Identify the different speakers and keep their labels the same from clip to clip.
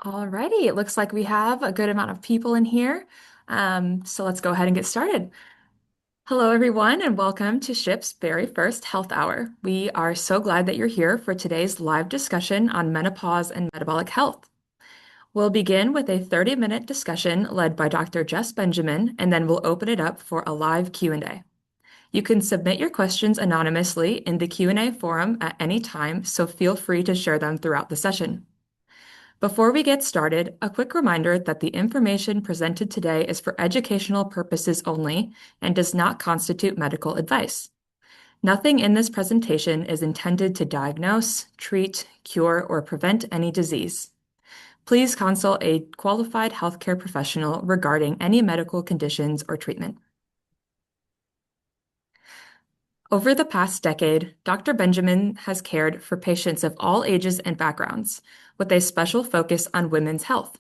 Speaker 1: Alrighty, it looks like we have a good amount of people in here. So let's go ahead and get started. Hello, everyone, and welcome to SHIP's very first Health Hour. We are so glad that you're here for today's live discussion on menopause and metabolic health. We'll begin with a 30-minute discussion led by Dr. Jess Benjamin, and then we'll open it up for a live Q&A. You can submit your questions anonymously in the Q&A forum at any time, so feel free to share them throughout the session. Before we get started, a quick reminder that the information presented today is for educational purposes only and does not constitute medical advice. Nothing in this presentation is intended to diagnose, treat, cure, or prevent any disease. Please consult a qualified healthcare professional regarding any medical conditions or treatment. Over the past decade, Dr. Benjamin has cared for patients of all ages and backgrounds, with a special focus on women's health.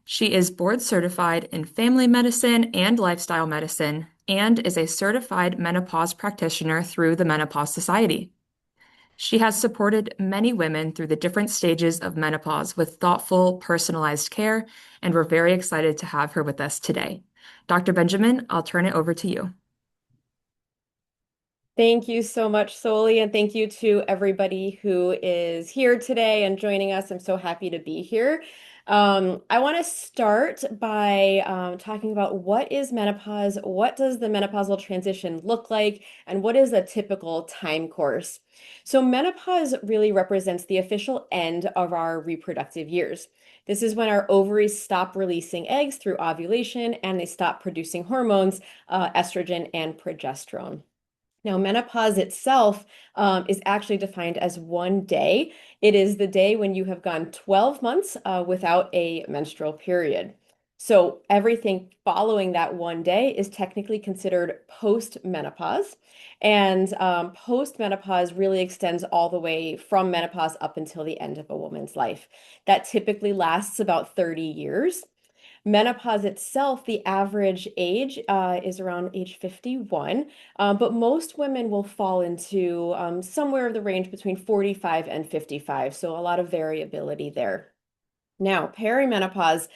Speaker 1: She is board certified in family medicine and lifestyle medicine and is a certified menopause practitioner through the Menopause Society. She has supported many women through the different stages of menopause with thoughtful, personalized care, and we're very excited to have her with us today. Dr. Benjamin, I'll turn it over to you.
Speaker 2: Thank you so much, Soli, and thank you to everybody who is here today and joining us. I'm so happy to be here. I want to start by talking about what is menopause, what does the menopausal transition look like, and what is a typical time course. So menopause really represents the official end of our reproductive years. This is when our ovaries stop releasing eggs through ovulation and they stop producing hormones, estrogen and progesterone. Now, menopause itself is actually defined as one day. It is the day when you have gone 12 months without a menstrual period. So everything following that one day is technically considered post-menopause. And post-menopause really extends all the way from menopause up until the end of a woman's life. That typically lasts about 30 years. Menopause itself, the average age is around age 51, but most women will fall into somewhere of the range between 45 and 55, so a lot of variability there. Now, perimenopause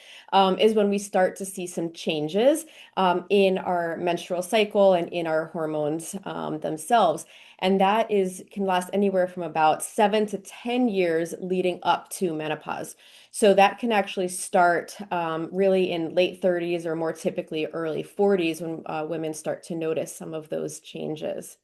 Speaker 2: is when we start to see some changes in our menstrual cycle and in our hormones themselves. And that can last anywhere from about 7 to 10 years leading up to menopause. So that can actually start really in late 30s or more typically early 40s when women start to notice some of those changes.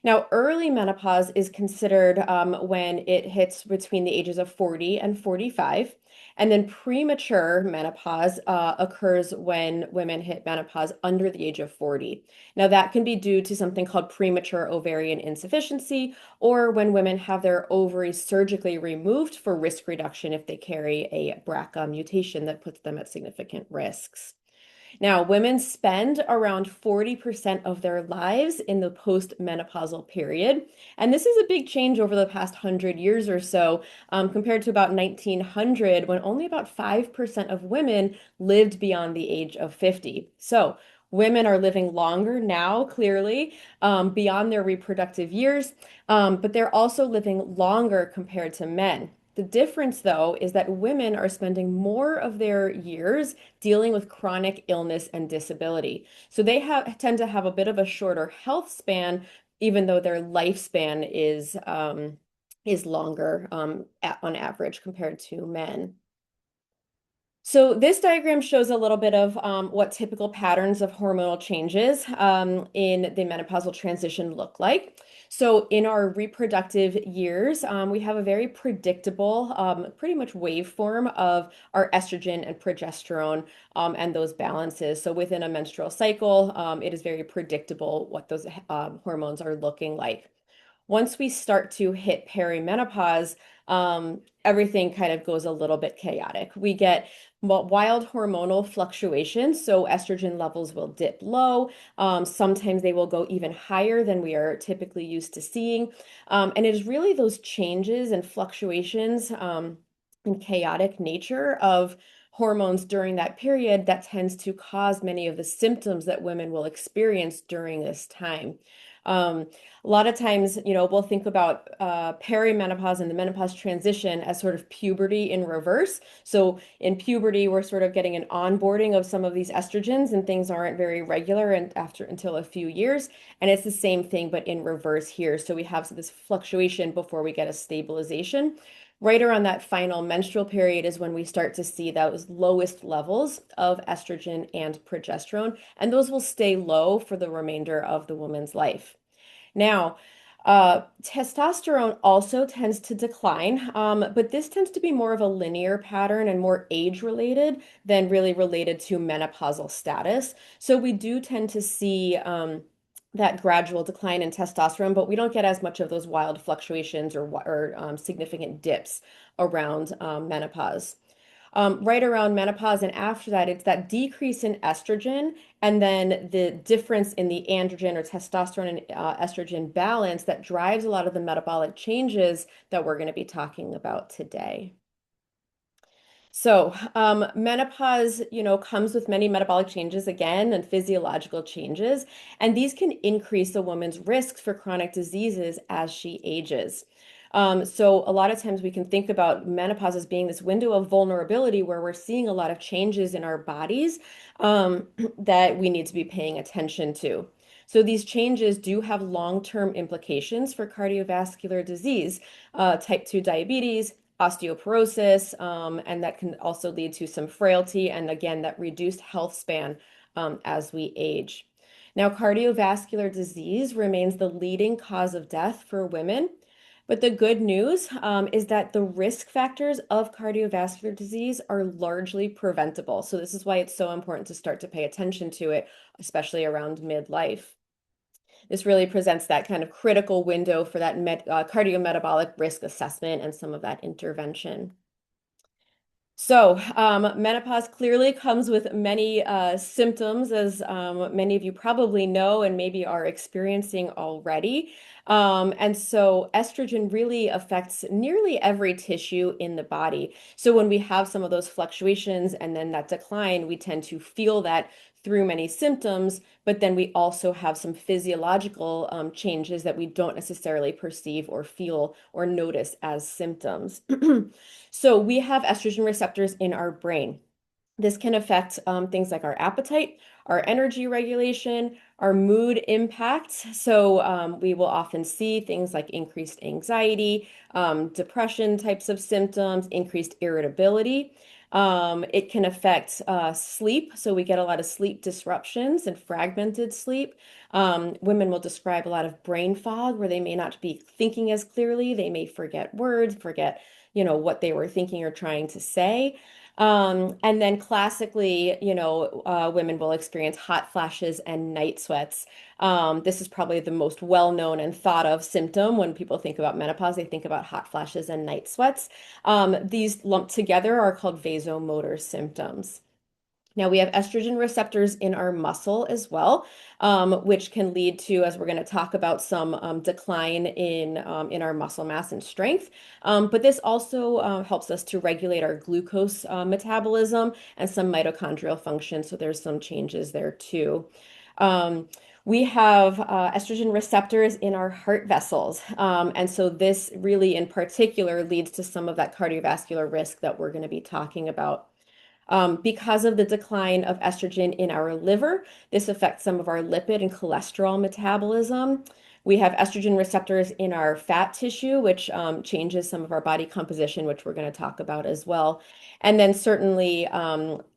Speaker 2: Now, early menopause is considered when it hits between the ages of 40 and 45. And then premature menopause occurs when women hit menopause under the age of 40. Now, that can be due to something called premature ovarian insufficiency, or when women have their ovaries surgically removed for risk reduction if they carry a BRCA mutation that puts them at significant risks. Now, women spend around 40% of their lives in the postmenopausal period. And this is a big change over the past 100 years or so, compared to about 1900, when only about 5% of women lived beyond the age of 50. So, women are living longer now, clearly, beyond their reproductive years, but they're also living longer compared to men. The difference, though, is that women are spending more of their years dealing with chronic illness and disability. So they tend to have a bit of a shorter health span, even though their lifespan is longer on average compared to men. So this diagram shows a little bit of what typical patterns of hormonal changes in the menopausal transition look like. So in our reproductive years, we have a very predictable, pretty much waveform of our estrogen and progesterone and those balances. So within a menstrual cycle, it is very predictable what those hormones are looking like. Once we start to hit perimenopause, everything kind of goes a little bit chaotic. We get wild hormonal fluctuations, so estrogen levels will dip low. Sometimes they will go even higher than we are typically used to seeing. And it is really those changes and fluctuations and chaotic nature of hormones during that period that tends to cause many of the symptoms that women will experience during this time. A lot of times, we'll think about perimenopause and the menopause transition as sort of puberty in reverse. So in puberty, we're sort of getting an onboarding of some of these estrogens, and things aren't very regular and after until a few years. And it's the same thing, but in reverse here. So we have this fluctuation before we get a stabilization. Right around that final menstrual period is when we start to see those lowest levels of estrogen and progesterone, and those will stay low for the remainder of the woman's life. Now, testosterone also tends to decline, but this tends to be more of a linear pattern and more age related than really related to menopausal status. So we do tend to see that gradual decline in testosterone, but we don't get as much of those wild fluctuations or significant dips around menopause. Right around menopause and after that, it's that decrease in estrogen and then the difference in the androgen or testosterone and estrogen balance that drives a lot of the metabolic changes that we're going to be talking about today. So, menopause, comes with many metabolic changes again and physiological changes, and these can increase a woman's risks for chronic diseases as she ages. So, a lot of times we can think about menopause as being this window of vulnerability where we're seeing a lot of changes in our bodies that we need to be paying attention to. So, these changes do have long-term implications for cardiovascular disease, type 2 diabetes, osteoporosis, and that can also lead to some frailty and again, that reduced health span as we age. Now, cardiovascular disease remains the leading cause of death for women. But the good news is that the risk factors of cardiovascular disease are largely preventable. So, this is why it's so important to start to pay attention to it, especially around midlife. This really presents that kind of critical window for that cardiometabolic risk assessment and some of that intervention. So, menopause clearly comes with many symptoms, as many of you probably know and maybe are experiencing already. And so, estrogen really affects nearly every tissue in the body. So, when we have some of those fluctuations and then that decline, we tend to feel that through many symptoms, but then we also have some physiological changes that we don't necessarily perceive or feel or notice as symptoms. So we have estrogen receptors in our brain. This can affect things like our appetite, our energy regulation, our mood impacts. So we will often see things like increased anxiety, depression types of symptoms, increased irritability. It can affect sleep. So we get a lot of sleep disruptions and fragmented sleep. Women will describe a lot of brain fog where they may not be thinking as clearly. They may forget words, forget, what they were thinking or trying to say. And then classically, women will experience hot flashes and night sweats. This is probably the most well-known and thought of symptom when people think about menopause. They think about hot flashes and night sweats. These lumped together are called vasomotor symptoms. Now, we have estrogen receptors in our muscle as well, which can lead to, as we're going to talk about, some decline in our muscle mass and strength. But this also helps us to regulate our glucose metabolism and some mitochondrial function. So there's some changes there too. Um, we have estrogen receptors in our heart vessels. And so this really in particular leads to some of that cardiovascular risk that we're going to be talking about. Because of the decline of estrogen in our liver, this affects some of our lipid and cholesterol metabolism. We have estrogen receptors in our fat tissue, which changes some of our body composition, which we're going to talk about as well. And then certainly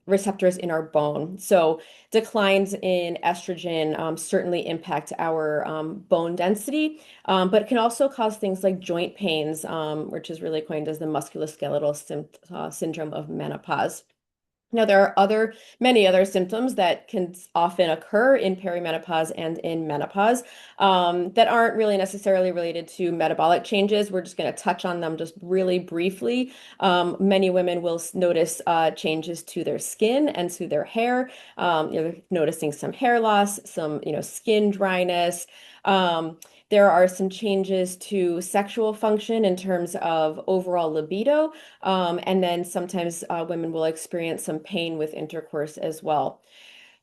Speaker 2: receptors in our bone. So declines in estrogen certainly impact our bone density, but can also cause things like joint pains, which is really coined as the musculoskeletal syndrome of menopause. Now, there are many other symptoms that can often occur in perimenopause and in menopause that aren't really necessarily related to metabolic changes. We're just going to touch on them just really briefly. Many women will notice changes to their skin and to their hair. Noticing some hair loss, some, skin dryness. There are some changes to sexual function in terms of overall libido. And then sometimes women will experience some pain with intercourse as well.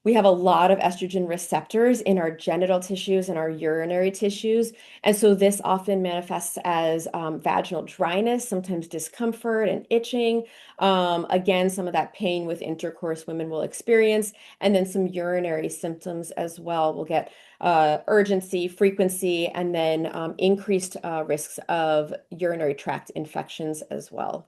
Speaker 2: We have a lot of estrogen receptors in our genital tissues and our urinary tissues. And so this often manifests as vaginal dryness, sometimes discomfort and itching. Again, some of that pain with intercourse women will experience, and then some urinary symptoms as well. We'll get urgency, frequency, and then increased risks of urinary tract infections as well.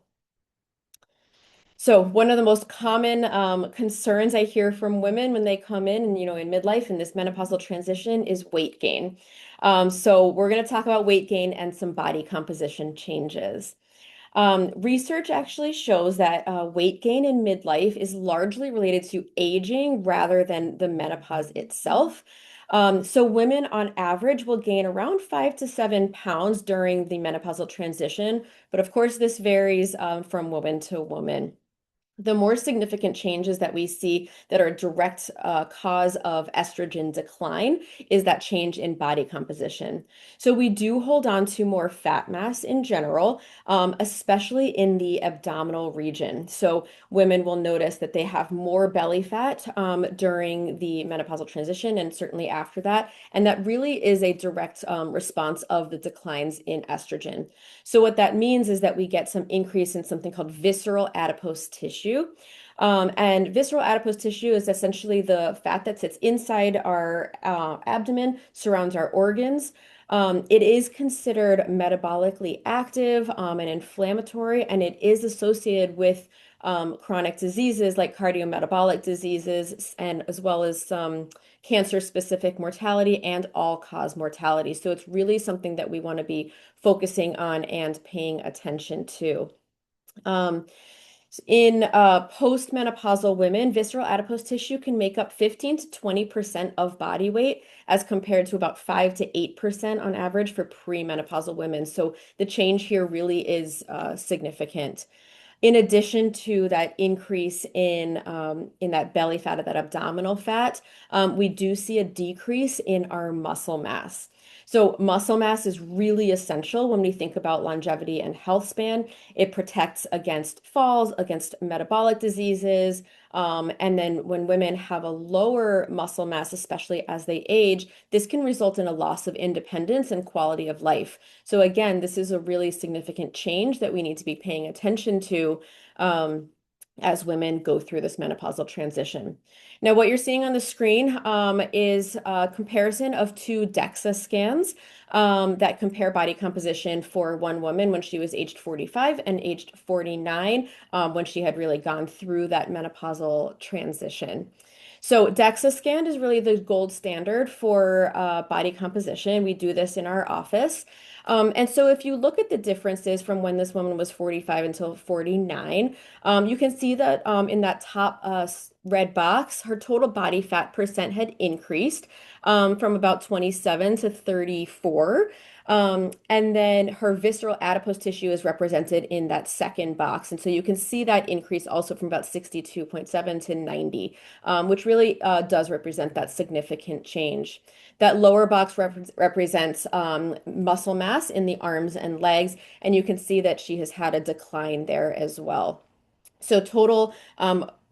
Speaker 2: So one of the most common concerns I hear from women when they come in, in midlife and this menopausal transition is weight gain. So we're going to talk about weight gain and some body composition changes. Research actually shows that weight gain in midlife is largely related to aging rather than the menopause itself. So women on average will gain around 5 to 7 pounds during the menopausal transition, but of course this varies from woman to woman. The more significant changes that we see that are a direct cause of estrogen decline is that change in body composition. So we do hold on to more fat mass in general, especially in the abdominal region. So women will notice that they have more belly fat during the menopausal transition and certainly after that. And that really is a direct response of the declines in estrogen. So what that means is that we get some increase in something called visceral adipose tissue. And visceral adipose tissue is essentially the fat that sits inside our abdomen, surrounds our organs. It is considered metabolically active and inflammatory, and it is associated with chronic diseases like cardiometabolic diseases, and as well as some cancer-specific mortality and all-cause mortality. So it's really something that we want to be focusing on and paying attention to. Um, in postmenopausal women, visceral adipose tissue can make up 15 to 20% of body weight, as compared to about 5 to 8% on average for premenopausal women. So the change here really is significant. In addition to that increase in that belly fat or that abdominal fat, we do see a decrease in our muscle mass. So muscle mass is really essential when we think about longevity and health span. It protects against falls, against metabolic diseases. And then when women have a lower muscle mass, especially as they age, this can result in a loss of independence and quality of life. So again, this is a really significant change that we need to be paying attention to as women go through this menopausal transition. Now, what you're seeing on the screen is a comparison of two DEXA scans that compare body composition for one woman when she was aged 45 and aged 49 when she had really gone through that menopausal transition. So DEXA scan is really the gold standard for body composition. We do this in our office. And so if you look at the differences from when this woman was 45 until 49, you can see that in that top red box, her total body fat percent had increased from about 27 to 34. And then her visceral adipose tissue is represented in that second box. And so you can see that increase also from about 62.7 to 90, which really does represent that significant change. That lower box represents muscle mass in the arms and legs, and you can see that she has had a decline there as well. So total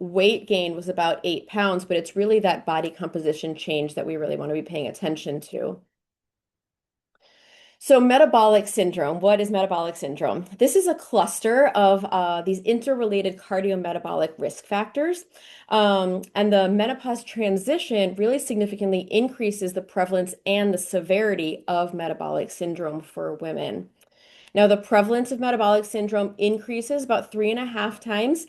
Speaker 2: weight gain was about 8 pounds, but it's really that body composition change that we really want to be paying attention to. So, metabolic syndrome, what is metabolic syndrome? This is a cluster of these interrelated cardiometabolic risk factors. And the menopause transition really significantly increases the prevalence and the severity of metabolic syndrome for women. Now, the prevalence of metabolic syndrome increases about 3.5 times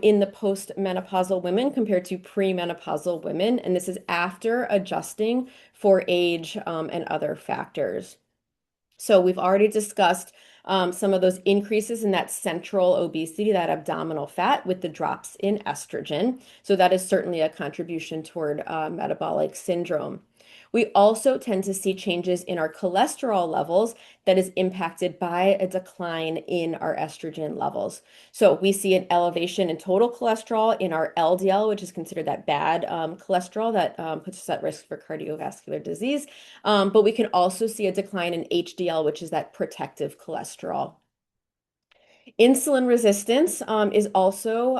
Speaker 2: in the postmenopausal women compared to premenopausal women. And this is after adjusting for age and other factors. So we've already discussed some of those increases in that central obesity, that abdominal fat with the drops in estrogen. So that is certainly a contribution toward metabolic syndrome. We also tend to see changes in our cholesterol levels that is impacted by a decline in our estrogen levels. So we see an elevation in total cholesterol in our LDL, which is considered that bad cholesterol that puts us at risk for cardiovascular disease. But we can also see a decline in HDL, which is that protective cholesterol. Insulin resistance is also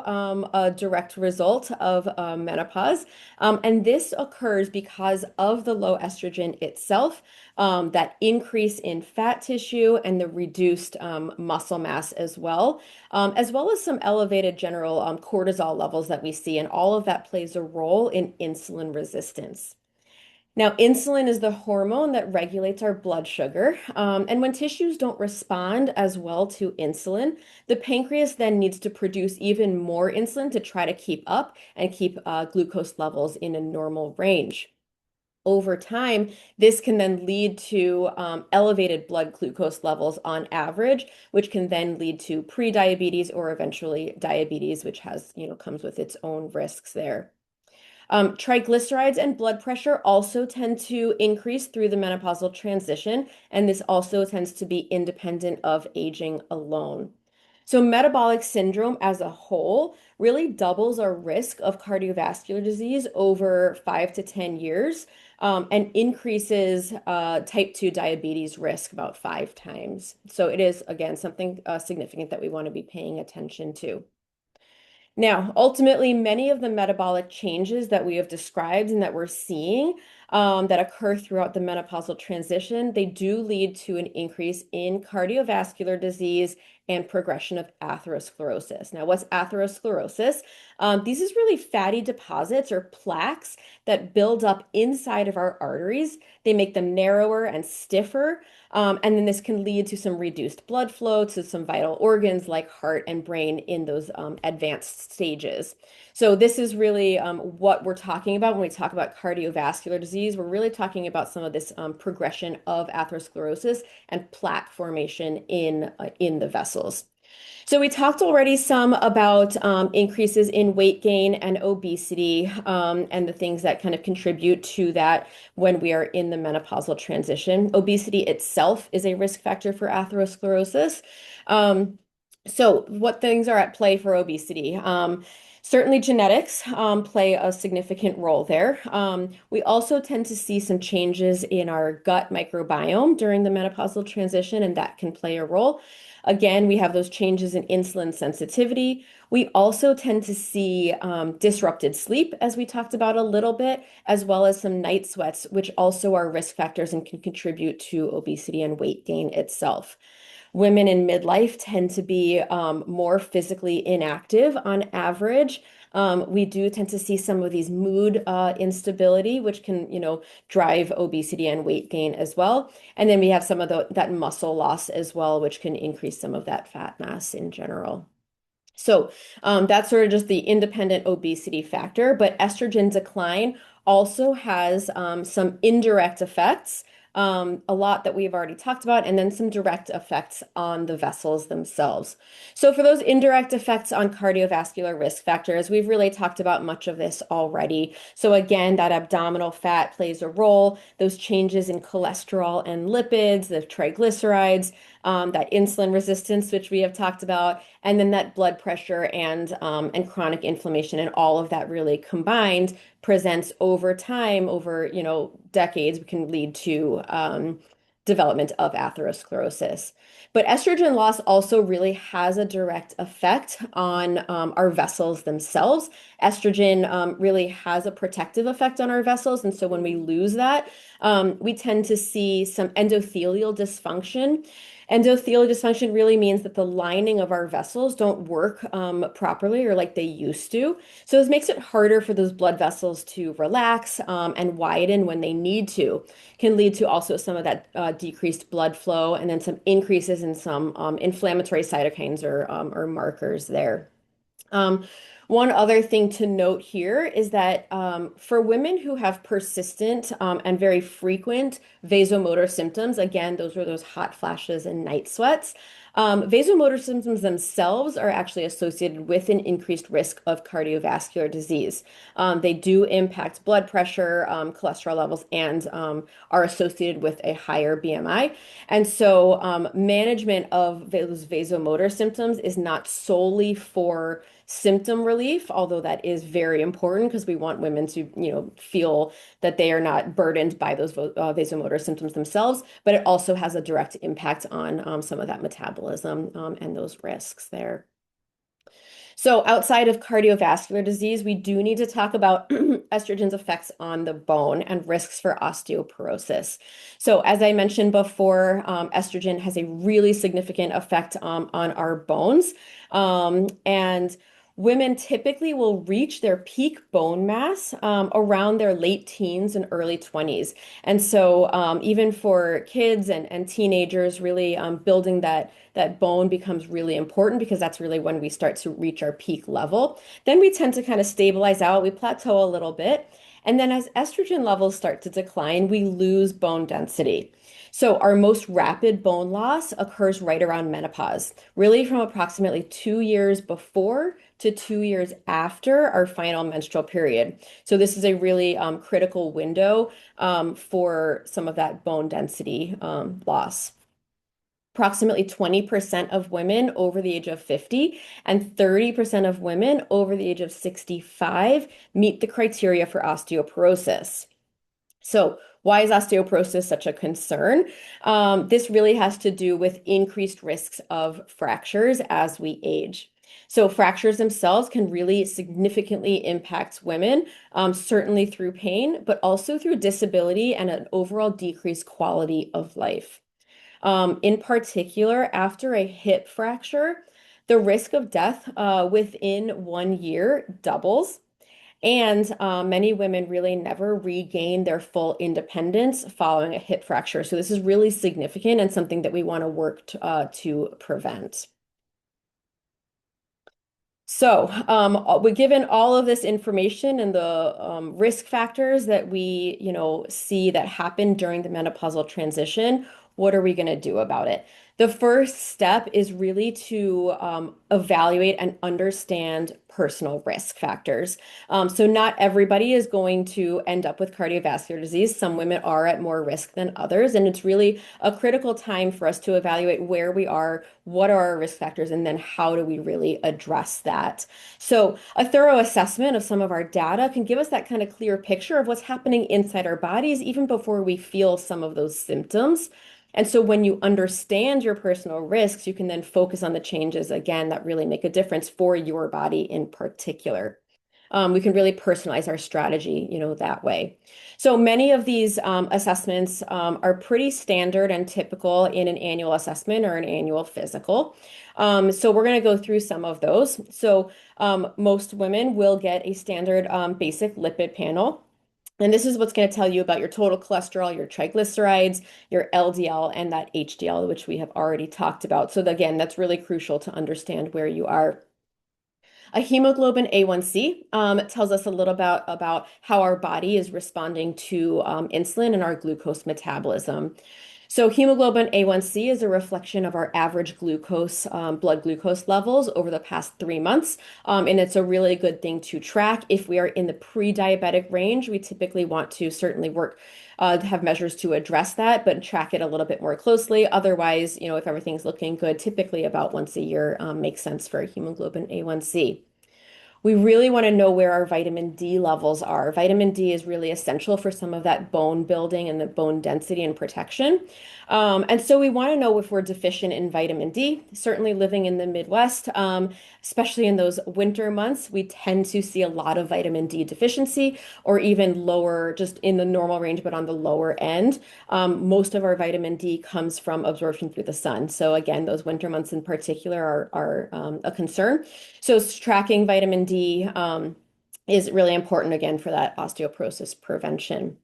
Speaker 2: a direct result of menopause. And this occurs because of the low estrogen itself, that increase in fat tissue and the reduced muscle mass as well as some elevated general cortisol levels that we see. And all of that plays a role in insulin resistance. Now, insulin is the hormone that regulates our blood sugar. And when tissues don't respond as well to insulin, the pancreas then needs to produce even more insulin to try to keep up and keep glucose levels in a normal range. Over time, this can then lead to elevated blood glucose levels on average, which can then lead to pre-diabetes or eventually diabetes, which comes with its own risks there. Triglycerides and blood pressure also tend to increase through the menopausal transition, and this also tends to be independent of aging alone. So, metabolic syndrome as a whole really doubles our risk of cardiovascular disease over 5 to 10 years, and increases type 2 diabetes risk about 5 times. So, it is, again, something significant that we want to be paying attention to. Now, ultimately, many of the metabolic changes that we have described and that we're seeing that occur throughout the menopausal transition, they do lead to an increase in cardiovascular disease and progression of atherosclerosis. Now, what's atherosclerosis? These is really fatty deposits or plaques that build up inside of our arteries. They make them narrower and stiffer. And then this can lead to some reduced blood flow to some vital organs like heart and brain in those advanced stages. So this is really what we're talking about when we talk about cardiovascular disease. We're really talking about some of this progression of atherosclerosis and plaque formation in the vessels. So we talked already some about increases in weight gain and obesity, and the things that kind of contribute to that when we are in the menopausal transition. Obesity itself is a risk factor for atherosclerosis. Um, so what things are at play for obesity? Certainly genetics play a significant role there. We also tend to see some changes in our gut microbiome during the menopausal transition, and that can play a role. Again, we have those changes in insulin sensitivity. We also tend to see disrupted sleep, as we talked about a little bit, as well as some night sweats, which also are risk factors and can contribute to obesity and weight gain itself. Women in midlife tend to be more physically inactive on average. We do tend to see some of these mood instability, which can, drive obesity and weight gain as well. And then we have some of that muscle loss as well, which can increase some of that fat mass in general. So that's sort of just the independent obesity factor, but estrogen decline also has some indirect effects, a lot that we've already talked about, and then some direct effects on the vessels themselves. So for those indirect effects on cardiovascular risk factors, we've really talked about much of this already. So again, that abdominal fat plays a role, those changes in cholesterol and lipids, the triglycerides, that insulin resistance, which we have talked about, and then that blood pressure and chronic inflammation, and all of that really combined presents over time, over decades, can lead to development of atherosclerosis. But estrogen loss also really has a direct effect on our vessels themselves. Estrogen really has a protective effect on our vessels, and so when we lose that, we tend to see some endothelial dysfunction. Endothelial dysfunction really means that the lining of our vessels don't work properly or like they used to. So this makes it harder for those blood vessels to relax and widen when they need to. Can lead to also some of that decreased blood flow and then some increases in some inflammatory cytokines or markers there. Um, One other thing to note here is that for women who have persistent and very frequent vasomotor symptoms, again, those are those hot flashes and night sweats. Vasomotor symptoms themselves are actually associated with an increased risk of cardiovascular disease. They do impact blood pressure, cholesterol levels, and are associated with a higher BMI. And so, management of those vasomotor symptoms is not solely for symptom relief, although that is very important because we want women to, feel that they are not burdened by those vasomotor symptoms themselves, but it also has a direct impact on some of that metabolism and those risks there. So outside of cardiovascular disease, we do need to talk about estrogen's effects on the bone and risks for osteoporosis. So as I mentioned before, estrogen has a really significant effect on our bones. And women typically will reach their peak bone mass around their late teens and early 20s. And so even for kids and teenagers, really building that bone becomes really important because that's really when we start to reach our peak level. Then we tend to kind of stabilize out, we plateau a little bit. And then as estrogen levels start to decline, we lose bone density. So our most rapid bone loss occurs right around menopause, really from approximately 2 years before to 2 years after our final menstrual period. So this is a really critical window for some of that bone density loss. Approximately 20% of women over the age of 50 and 30% of women over the age of 65 meet the criteria for osteoporosis. So, why is osteoporosis such a concern? This really has to do with increased risks of fractures as we age. So, fractures themselves can really significantly impact women, certainly through pain, but also through disability and an overall decreased quality of life. In particular, after a hip fracture, the risk of death within 1 year doubles. And many women really never regain their full independence following a hip fracture. So this is really significant and something that we want to work to prevent. So, we given all of this information and the risk factors that we, see that happen during the menopausal transition, what are we going to do about it? The first step is really to evaluate and understand personal risk factors. So not everybody is going to end up with cardiovascular disease. Some women are at more risk than others, and it's really a critical time for us to evaluate where we are, what are our risk factors, and then how do we really address that. So a thorough assessment of some of our data can give us that kind of clear picture of what's happening inside our bodies, even before we feel some of those symptoms. And so when you understand your personal risks, you can then focus on the changes again that really make a difference for your body in particular. We can really personalize our strategy, that way. So many of these assessments are pretty standard and typical in an annual assessment or an annual physical. So we're going to go through some of those. So most women will get a standard basic lipid panel. And this is what's going to tell you about your total cholesterol, your triglycerides, your LDL, and that HDL, which we have already talked about. So again, that's really crucial to understand where you are. A hemoglobin A1C tells us a little about how our body is responding to insulin and our glucose metabolism. So hemoglobin A1C is a reflection of our average glucose, blood glucose levels over the past 3 months. And it's a really good thing to track. If we are in the pre-diabetic range, we typically want to certainly work to have measures to address that, but track it a little bit more closely. Otherwise, if everything's looking good, typically about once a year makes sense for a hemoglobin A1C. We really want to know where our vitamin D levels are. Vitamin D is really essential for some of that bone building and the bone density and protection. And so we want to know if we're deficient in vitamin D. Certainly living in the Midwest, especially in those winter months, we tend to see a lot of vitamin D deficiency or even lower, just in the normal range, but on the lower end. Most of our vitamin D comes from absorption through the sun. So again, those winter months in particular are a concern. So tracking vitamin D is really important again for that osteoporosis prevention.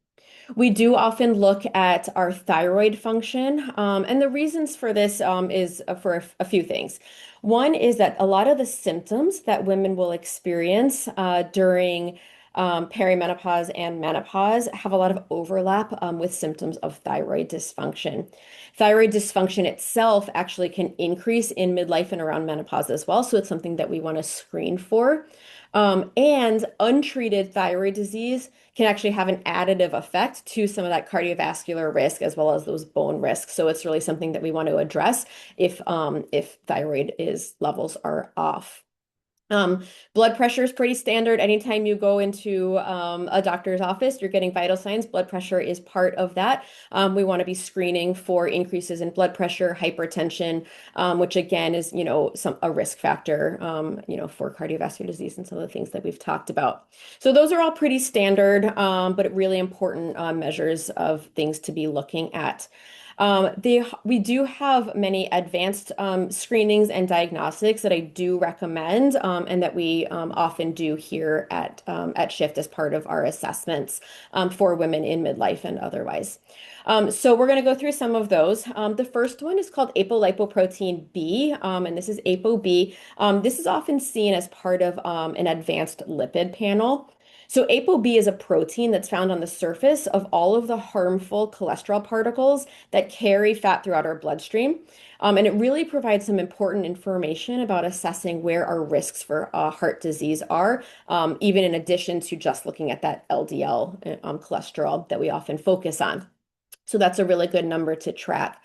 Speaker 2: We do often look at our thyroid function, and the reasons for this is for a few things. One is that a lot of the symptoms that women will experience during perimenopause and menopause have a lot of overlap with symptoms of thyroid dysfunction. Thyroid dysfunction itself actually can increase in midlife and around menopause as well, so it's something that we want to screen for. And untreated thyroid disease can actually have an additive effect to some of that cardiovascular risk as well as those bone risks. So it's really something that we want to address if thyroid is levels are off. Um, Blood pressure is pretty standard. Anytime you go into a doctor's office, you're getting vital signs. Blood pressure is part of that. We want to be screening for increases in blood pressure, hypertension, which again is, a risk factor, for cardiovascular disease and some of the things that we've talked about. So those are all pretty standard, but really important measures of things to be looking at. We do have many advanced screenings and diagnostics that I do recommend, and that we often do here at Shift as part of our assessments for women in midlife and otherwise. So we're going to go through some of those. The first one is called apolipoprotein B, and this is ApoB. This is often seen as part of an advanced lipid panel. So ApoB is a protein that's found on the surface of all of the harmful cholesterol particles that carry fat throughout our bloodstream. And it really provides some important information about assessing where our risks for heart disease are, even in addition to just looking at that LDL cholesterol that we often focus on. So that's a really good number to track.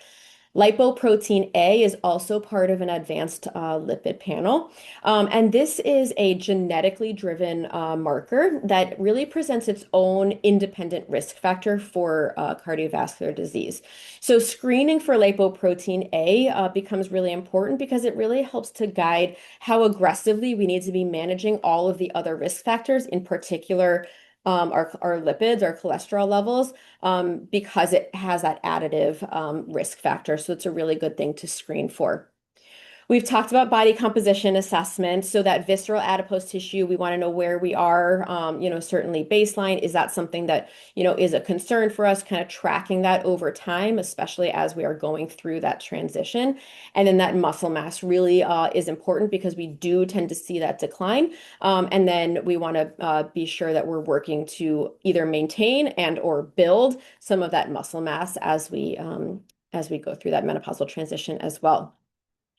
Speaker 2: Lipoprotein A is also part of an advanced lipid panel. And this is a genetically driven marker that really presents its own independent risk factor for cardiovascular disease. So, screening for lipoprotein A becomes really important because it really helps to guide how aggressively we need to be managing all of the other risk factors, in particular. Our lipids, our cholesterol levels, because it has that additive risk factor. So it's a really good thing to screen for. We've talked about body composition assessment. So that visceral adipose tissue, we want to know where we are, certainly baseline. Is that something that, is a concern for us, kind of tracking that over time, especially as we are going through that transition. And then that muscle mass really is important because we do tend to see that decline. And then we want to be sure that we're working to either maintain and or build some of that muscle mass as we go through that menopausal transition as well.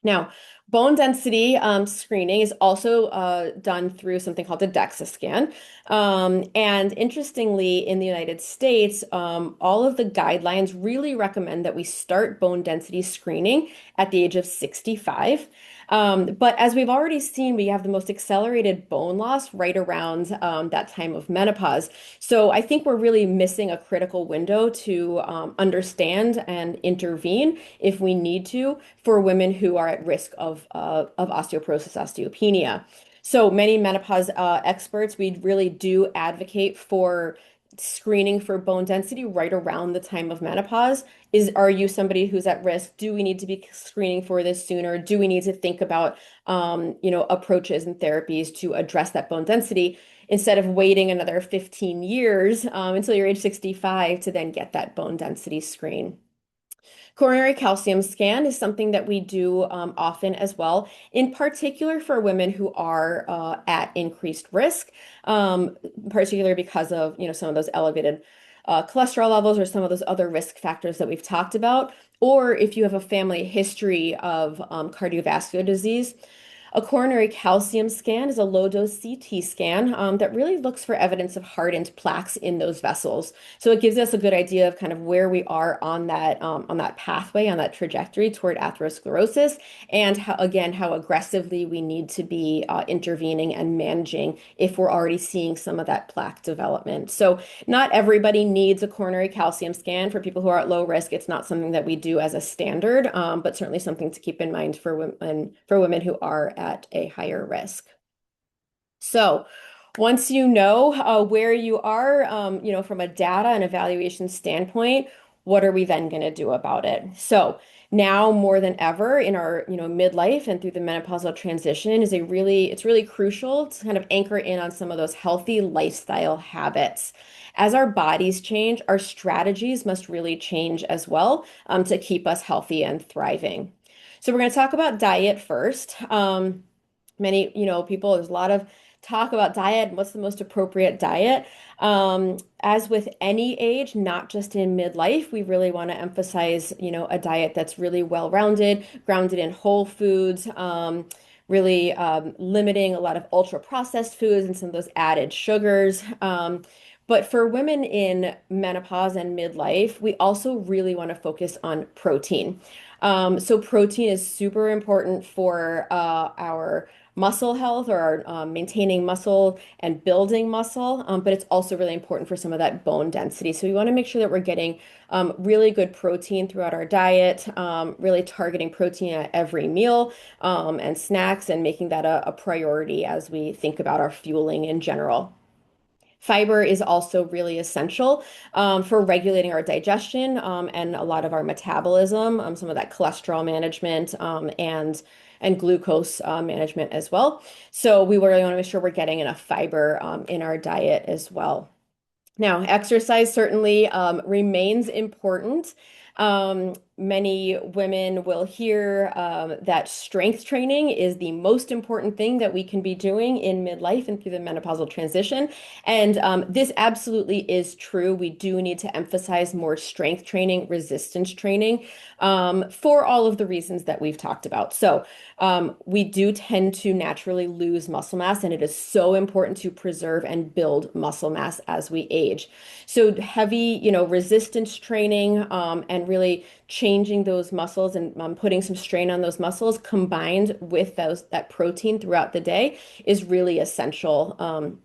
Speaker 2: Now, bone density screening is also done through something called a DEXA scan. And interestingly, in the United States, all of the guidelines really recommend that we start bone density screening at the age of 65. But as we've already seen, we have the most accelerated bone loss right around that time of menopause. So I think we're really missing a critical window to understand and intervene if we need to for women who are at risk of osteoporosis, osteopenia. So many menopause experts, we really do advocate for screening for bone density right around the time of menopause. Are you somebody who's at risk? Do we need to be screening for this sooner? Do we need to think about approaches and therapies to address that bone density instead of waiting another 15 years until you're age 65 to then get that bone density screen? Coronary calcium scan is something that we do often as well, in particular for women who are at increased risk, particularly because of some of those elevated cholesterol levels or some of those other risk factors that we've talked about, or if you have a family history of cardiovascular disease. A coronary calcium scan is a low-dose CT scan that really looks for evidence of hardened plaques in those vessels. So it gives us a good idea of kind of where we are on that pathway, on that trajectory toward atherosclerosis, and how aggressively we need to be intervening and managing if we're already seeing some of that plaque development. So not everybody needs a coronary calcium scan. For people who are at low risk, it's not something that we do as a standard, but certainly something to keep in mind for women who are at a higher risk. So once you know where you are, from a data and evaluation standpoint, what are we then going to do about it? So now more than ever in our, midlife and through the menopausal transition it's really crucial to kind of anchor in on some of those healthy lifestyle habits. As our bodies change, our strategies must really change as well, to keep us healthy and thriving. So we're going to talk about diet first. Many, people, there's a lot of talk about diet and what's the most appropriate diet. As with any age, not just in midlife, we really want to emphasize, a diet that's really well-rounded, grounded in whole foods, really limiting a lot of ultra-processed foods and some of those added sugars. But for women in menopause and midlife, we also really want to focus on protein. So protein is super important for our muscle health or our maintaining muscle and building muscle, but it's also really important for some of that bone density. So we want to make sure that we're getting really good protein throughout our diet, really targeting protein at every meal and snacks and making that a priority as we think about our fueling in general. Fiber is also really essential for regulating our digestion and a lot of our metabolism, some of that cholesterol management and glucose management as well. So we really want to make sure we're getting enough fiber in our diet as well. Now, exercise certainly remains important. Many women will hear that strength training is the most important thing that we can be doing in midlife and through the menopausal transition. And this absolutely is true. We do need to emphasize more strength training, resistance training for all of the reasons that we've talked about. So, we do tend to naturally lose muscle mass, and it is so important to preserve and build muscle mass as we age. So heavy, resistance training and really changing those muscles and putting some strain on those muscles combined with that protein throughout the day is really essential.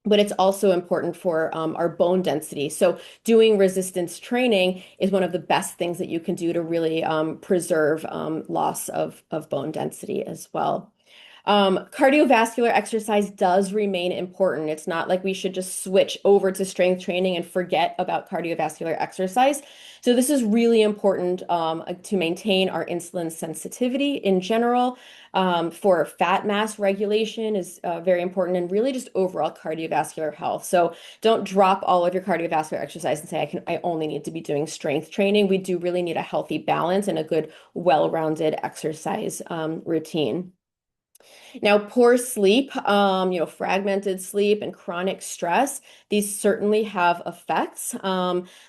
Speaker 2: But it's also important for our bone density. So doing resistance training is one of the best things that you can do to really preserve loss of bone density as well. Cardiovascular exercise does remain important. It's not like we should just switch over to strength training and forget about cardiovascular exercise. So this is really important to maintain our insulin sensitivity in general. For fat mass regulation is very important and really just overall cardiovascular health. So don't drop all of your cardiovascular exercise and say, I only need to be doing strength training. We do really need a healthy balance and a good, well-rounded exercise routine. Now, poor sleep, fragmented sleep and chronic stress, these certainly have effects,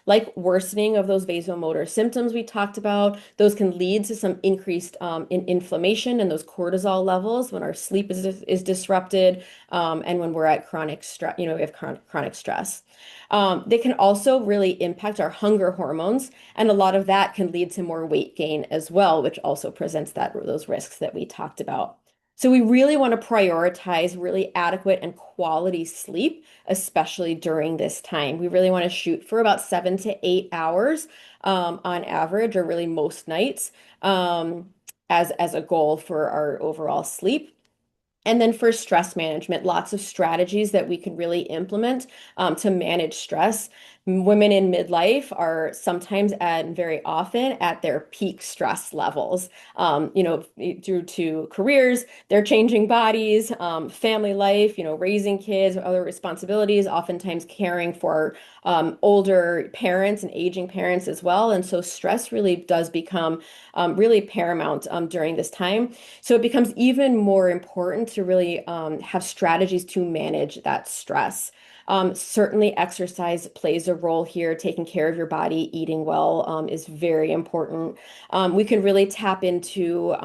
Speaker 2: like worsening of those vasomotor symptoms we talked about. Those can lead to some increased in inflammation and those cortisol levels when our sleep is disrupted, and when we're at chronic stress, we have chronic stress. They can also really impact our hunger hormones, and a lot of that can lead to more weight gain as well, which also presents those risks that we talked about. So we really want to prioritize really adequate and quality sleep, especially during this time. We really want to shoot for about 7 to 8 hours on average, or really most nights, as a goal for our overall sleep. And then for stress management, lots of strategies that we can really implement to manage stress. Women in midlife are sometimes and very often at their peak stress levels, due to careers, they're changing bodies, family life, raising kids, other responsibilities, oftentimes caring for older parents and aging parents as well. And so stress really does become really paramount during this time. So it becomes even more important to really have strategies to manage that stress. Certainly, exercise plays a role here. Taking care of your body, eating well, is very important. We can really tap into,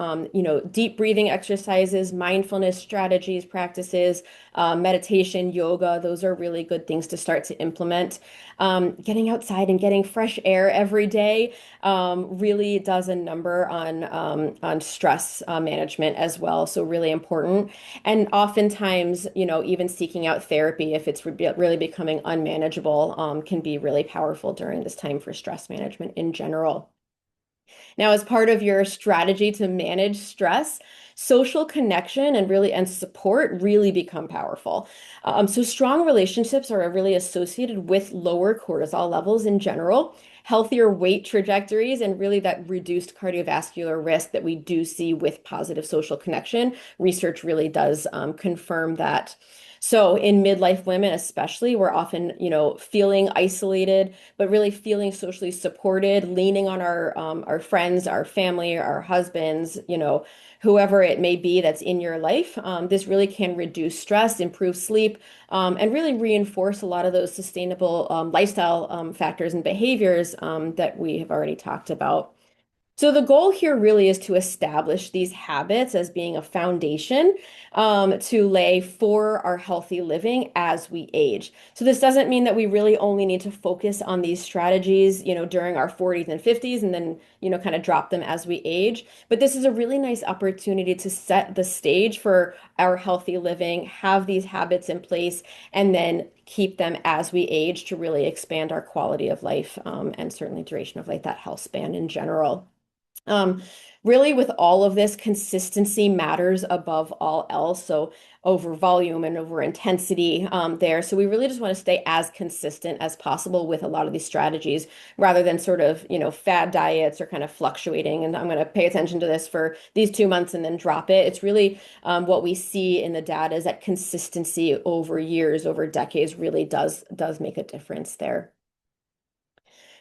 Speaker 2: deep breathing exercises, mindfulness strategies, practices, meditation, yoga. Those are really good things to start to implement. Getting outside and getting fresh air every day really does a number on stress management as well. So really important. And oftentimes, even seeking out therapy if it's really becoming unmanageable, can be really powerful during this time for stress management in general. Now, as part of your strategy to manage stress, social connection and support really become powerful. So strong relationships are really associated with lower cortisol levels in general, healthier weight trajectories, and really that reduced cardiovascular risk that we do see with positive social connection. Research really does confirm that. So in midlife women, especially, we're often, feeling isolated, but really feeling socially supported, leaning on our friends, our family, our husbands, whoever it may be that's in your life. This really can reduce stress, improve sleep, and really reinforce a lot of those sustainable lifestyle factors and behaviors that we have already talked about. So the goal here really is to establish these habits as being a foundation to lay for our healthy living as we age. So this doesn't mean that we really only need to focus on these strategies, during our 40s and 50s and then, kind of drop them as we age. But this is a really nice opportunity to set the stage for our healthy living, have these habits in place, and then keep them as we age to really expand our quality of life, and certainly duration of life, that health span in general. Um, Really, with all of this, consistency matters above all else. So, over volume and over intensity there. So, we really just want to stay as consistent as possible with a lot of these strategies rather than sort of, fad diets or kind of fluctuating. And I'm going to pay attention to this for these 2 months and then drop it. It's really what we see in the data is that consistency over years, over decades really does make a difference there.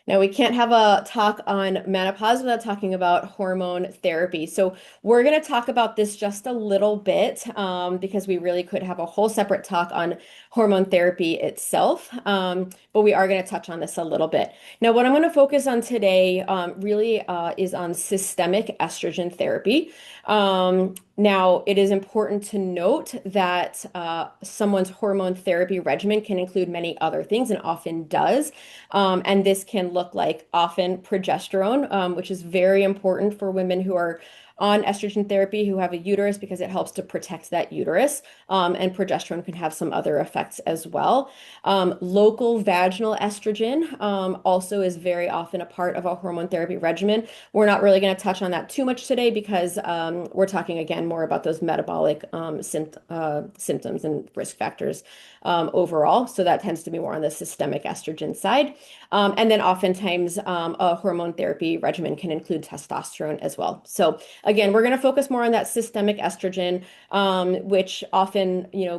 Speaker 2: Now, we can't have a talk on menopause without talking about hormone therapy. So, we're going to talk about this just a little bit because we really could have a whole separate talk on hormone therapy itself. But we are going to touch on this a little bit. Now, what I'm going to focus on today really is on systemic estrogen therapy. Now, it is important to note that someone's hormone therapy regimen can include many other things and often does. And this can look like often progesterone, which is very important for women who are on estrogen therapy who have a uterus because it helps to protect that uterus. And progesterone can have some other effects as well. Local vaginal estrogen also is very often a part of a hormone therapy regimen. We're not really going to touch on that too much today because we're talking again more about those metabolic symptoms and risk factors overall. So that tends to be more on the systemic estrogen side. And then oftentimes a hormone therapy regimen can include testosterone as well. So again, we're going to focus more on that systemic estrogen, which often,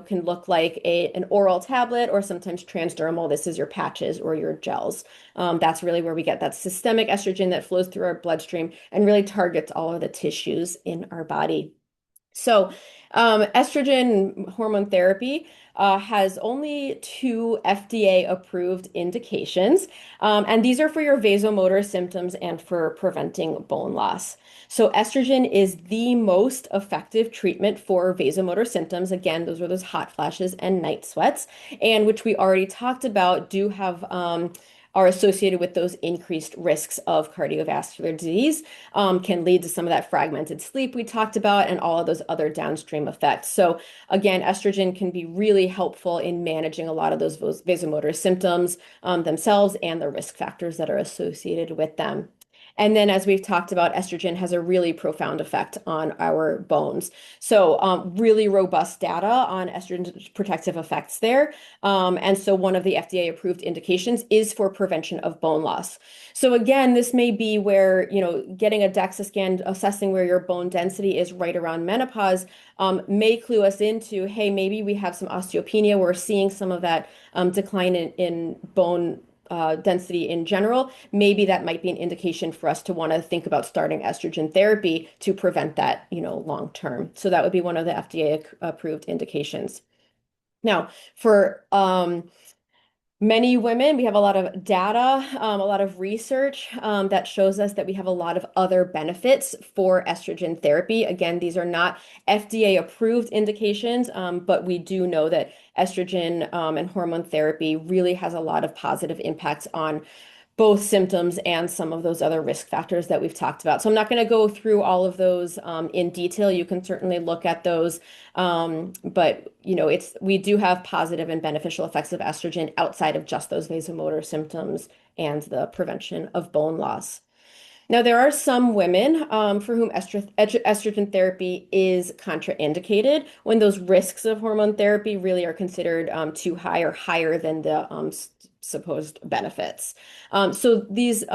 Speaker 2: can look like an oral tablet or sometimes transdermal. This is your patches or your gels. That's really where we get that systemic estrogen that flows through our bloodstream and really targets all of the tissues in our body. So, estrogen hormone therapy has only two FDA approved indications, and these are for your vasomotor symptoms and for preventing bone loss. So, estrogen is the most effective treatment for vasomotor symptoms. Again, those are those hot flashes and night sweats, and which we already talked about do have are associated with those increased risks of cardiovascular disease, can lead to some of that fragmented sleep we talked about and all of those other downstream effects. So again, estrogen can be really helpful in managing a lot of those vasomotor symptoms themselves and the risk factors that are associated with them. And then, as we've talked about, estrogen has a really profound effect on our bones. So, really robust data on estrogen's protective effects there. And so, one of the FDA approved indications is for prevention of bone loss. So, again, this may be where, getting a DEXA scan, assessing where your bone density is right around menopause, may clue us into, hey, maybe we have some osteopenia. We're seeing some of that decline in bone density in general, maybe that might be an indication for us to want to think about starting estrogen therapy to prevent that, long term. So that would be one of the FDA approved indications. Now, for many women, we have a lot of data, a lot of research that shows us that we have a lot of other benefits for estrogen therapy. Again, these are not FDA approved indications, but we do know that estrogen and hormone therapy really has a lot of positive impacts on both symptoms and some of those other risk factors that we've talked about. So I'm not going to go through all of those in detail. You can certainly look at those, but we do have positive and beneficial effects of estrogen outside of just those vasomotor symptoms and the prevention of bone loss. Now, there are some women for whom estrogen therapy is contraindicated when those risks of hormone therapy really are considered too high or higher than the supposed benefits. So these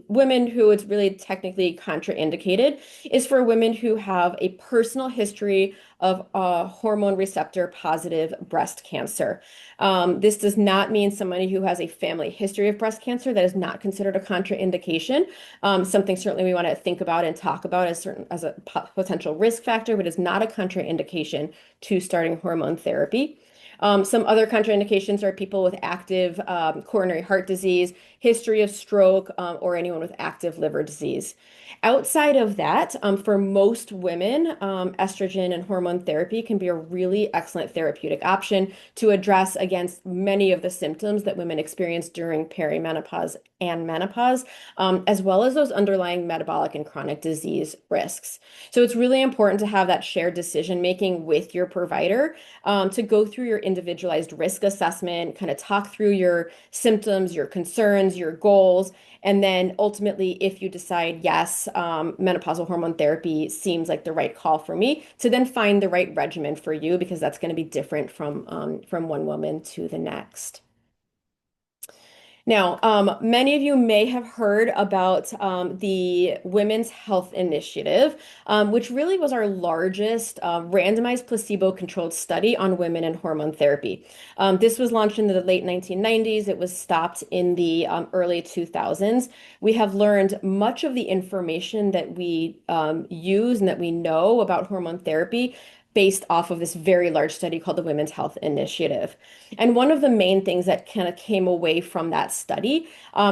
Speaker 2: women who it's really technically contraindicated is for women who have a personal history of hormone receptor positive breast cancer. This does not mean somebody who has a family history of breast cancer. That is not considered a contraindication. Something certainly we want to think about and talk about as a potential risk factor, but it's not a contraindication to starting hormone therapy. Some other contraindications are people with active coronary heart disease, history of stroke, or anyone with active liver disease. Outside of that, for most women, estrogen and hormone therapy can be a really excellent therapeutic option to address against many of the symptoms that women experience during perimenopause and menopause, as well as those underlying metabolic and chronic disease risks. So it's really important to have that shared decision making with your provider, to go through your individualized risk assessment, kind of talk through your symptoms, your concerns, your goals. And then ultimately, if you decide, yes, menopausal hormone therapy seems like the right call for me, to then find the right regimen for you, because that's going to be different from one woman to the next. Now, many of you may have heard about the Women's Health Initiative, which really was our largest randomized placebo-controlled study on women and hormone therapy. This was launched in the late 1990s. It was stopped in the early 2000s. We have learned much of the information that we use and that we know about hormone therapy based off of this very large study called the Women's Health Initiative. And one of the main things that kind of came away from that study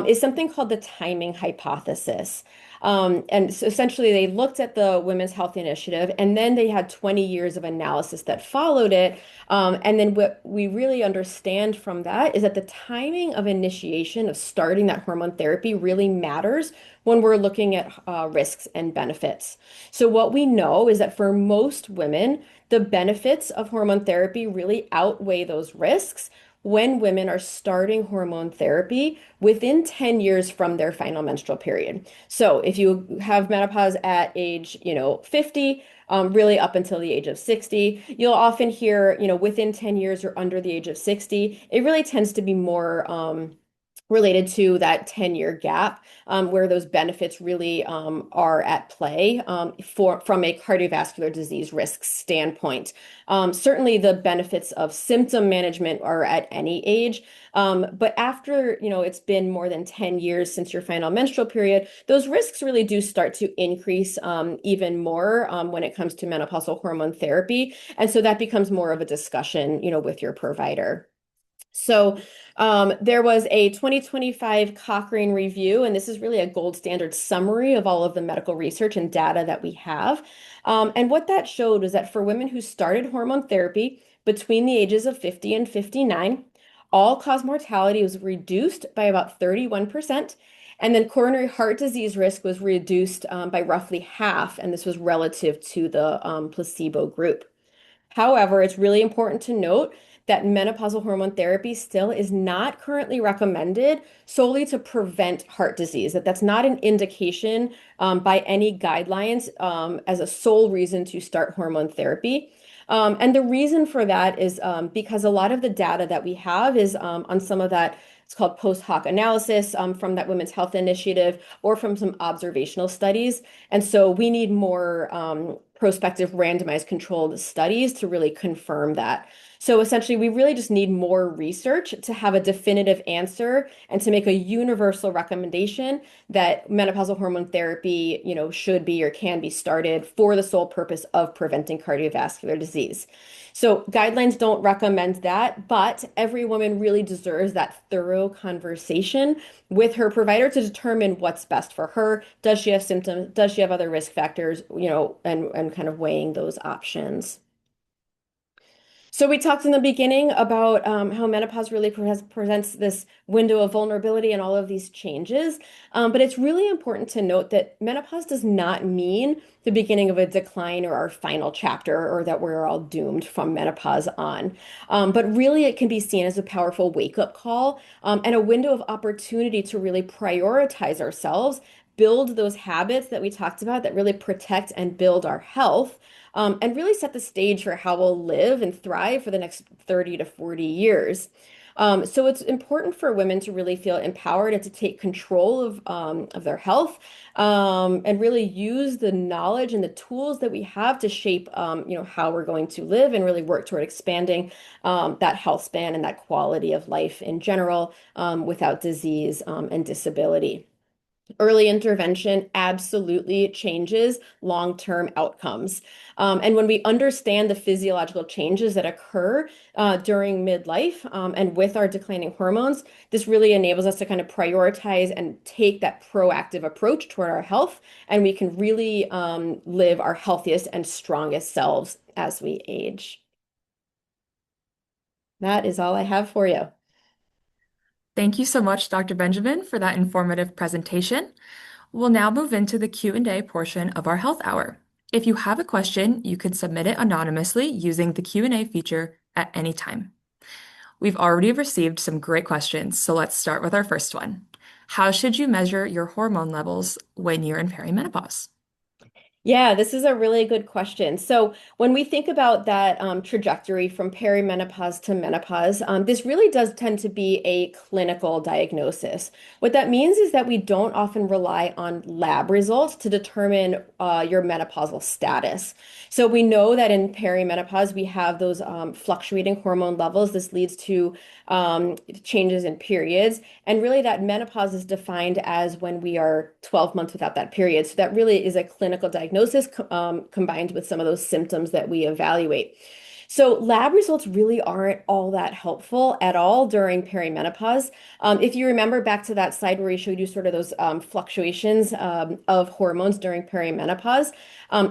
Speaker 2: is something called the timing hypothesis. And so essentially, they looked at the Women's Health Initiative, and then they had 20 years of analysis that followed it. And then what we really understand from that is that the timing of initiation of starting that hormone therapy really matters when we're looking at risks and benefits. So what we know is that for most women, the benefits of hormone therapy really outweigh those risks when women are starting hormone therapy within 10 years from their final menstrual period. So if you have menopause at age, 50, really up until the age of 60, you'll often hear, within 10 years or under the age of 60. It really tends to be more related to that 10-year gap, where those benefits really are at play, from a cardiovascular disease risk standpoint. Certainly the benefits of symptom management are at any age, but after, it's been more than 10 years since your final menstrual period, those risks really do start to increase even more when it comes to menopausal hormone therapy. And so that becomes more of a discussion, with your provider. So there was a 2025 Cochrane review, and this is really a gold standard summary of all of the medical research and data that we have. And what that showed was that for women who started hormone therapy between the ages of 50 and 59, all-cause mortality was reduced by about 31%. And then coronary heart disease risk was reduced by roughly half, and this was relative to the placebo group. However, it's really important to note that menopausal hormone therapy still is not currently recommended solely to prevent heart disease, that's not an indication by any guidelines as a sole reason to start hormone therapy. And the reason for that is because a lot of the data that we have is on some of that. It's called post hoc analysis from that Women's Health Initiative or from some observational studies. And so we need more prospective randomized controlled studies to really confirm that. So essentially, we really just need more research to have a definitive answer and to make a universal recommendation that menopausal hormone therapy, should be or can be started for the sole purpose of preventing cardiovascular disease. So guidelines don't recommend that, but every woman really deserves that thorough conversation with her provider to determine what's best for her. Does she have symptoms? Does she have other risk factors? And kind of weighing those options. So we talked in the beginning about how menopause really presents this window of vulnerability and all of these changes. But it's really important to note that menopause does not mean the beginning of a decline or our final chapter, or that we're all doomed from menopause on. But really, it can be seen as a powerful wake-up call, and a window of opportunity to really prioritize ourselves, build those habits that we talked about that really protect and build our health, and really set the stage for how we'll live and thrive for the next 30 to 40 years. So it's important for women to really feel empowered and to take control of their health, and really use the knowledge and the tools that we have to shape, how we're going to live and really work toward expanding that health span and that quality of life in general, without disease and disability. Early intervention absolutely changes long-term outcomes. And when we understand the physiological changes that occur during midlife and with our declining hormones, this really enables us to kind of prioritize and take that proactive approach toward our health. And we can really live our healthiest and strongest selves as we age. That is all I have for you.
Speaker 1: Thank you so much, Dr. Benjamin, for that informative presentation. We'll now move into the Q&A portion of our health hour. If you have a question, you can submit it anonymously using the Q&A feature at any time. We've already received some great questions, so let's start with our first one. How should you measure your hormone levels when you're in perimenopause?
Speaker 2: Yeah, this is a really good question. So, when we think about that trajectory from perimenopause to menopause, this really does tend to be a clinical diagnosis. What that means is that we don't often rely on lab results to determine your menopausal status. So, we know that in perimenopause, we have those fluctuating hormone levels. This leads to changes in periods. And really, that menopause is defined as when we are 12 months without that period. So that really is a clinical diagnosis combined with some of those symptoms that we evaluate. So lab results really aren't all that helpful at all during perimenopause. If you remember back to that slide where we showed you sort of those fluctuations of hormones during perimenopause,